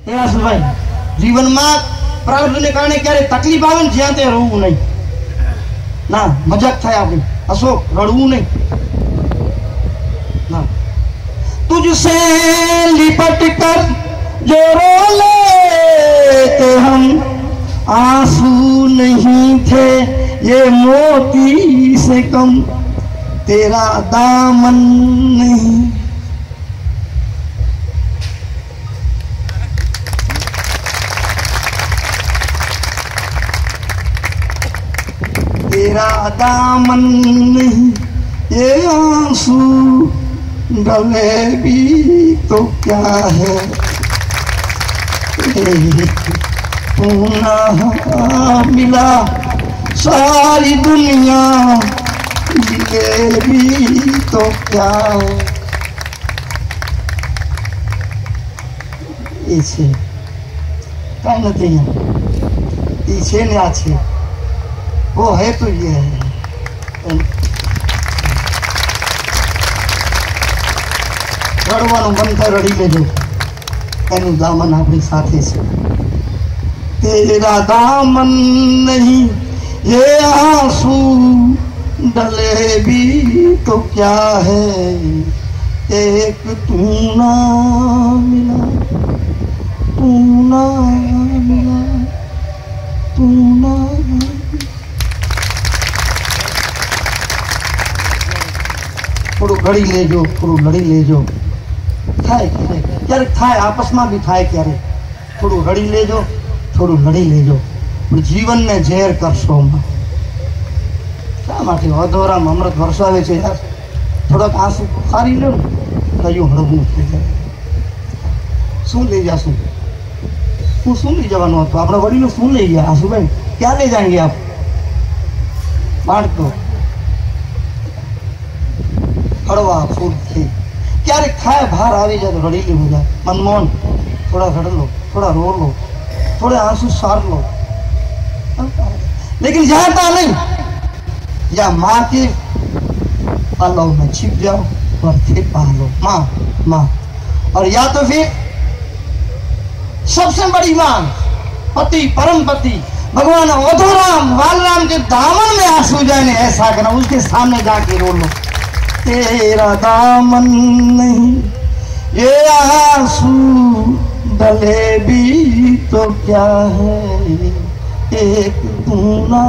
ભાઈ જીવનમાં પ્રારબ્ધને કારણે ક્યારે તકલીફ આવે ને જ્યાં તે રડવું નહીં, ના મજાક થાય આપણી, અશોક રડવું નહીં ના। तुझसे लिपट कर जो रो लेते हम आंसू नहीं थे ये मोती से कम तेरा दामन नहीं। तेरा दामन नहीं ये आंसू गले भी तो क्या है तू ना मिला सारी दुनिया मिले भी तो क्या है। ये છે કાંઈ નથી એ છે ને આ છે वो है तो ये है। રડવાનું મન થાય રડી લેજો, એનું દામન આપણી સાથે છે। तेरा दामन नहीं ये आंसू डले भी तो क्या है एक तू ना मिला तू ना मिला तू ना। થોડું ઘડી લેજો, થોડું લડી લેજો, થાય ક્યારેક થાય, આપસમાં બી થાય ક્યારેક, થોડું રડી લેજો, થોડું લડી લેજો, પણ જીવનને ઝેર કરશો શા માટે? અધોરામ અમૃત વરસાવે છે યાર, થોડોક આંસુ સારી લો, કયું હળવું થઈ જાય। શું લઈ જશું? હું શું લઈ જવાનું હતું? આપણા વડીલો શું લઈ ગયા? આંસુભાઈ ક્યાં લઈ જાएंगे આપ? બાળકો હળવા ફૂલ થઈ ક્યારેક થાય, બહાર આવી જાય તો રડી લેવું જાય। મનમોહન થોડા રડ લો, થોડા રો લો, थोड़े आंसू सार लो, लेकिन जाता नहीं, या माँ के पलव में छिप जाओ और फिर पालो माँ माँ। और या तो फिर सबसे बड़ी माँ पति परम पति भगवान अधोराम बालराम के दामन में आंसू जाने ऐसा करना, उसके सामने जाके रो लो। तेरा दामन नहीं ये आंसू डले भी तो क्या है एक तू ना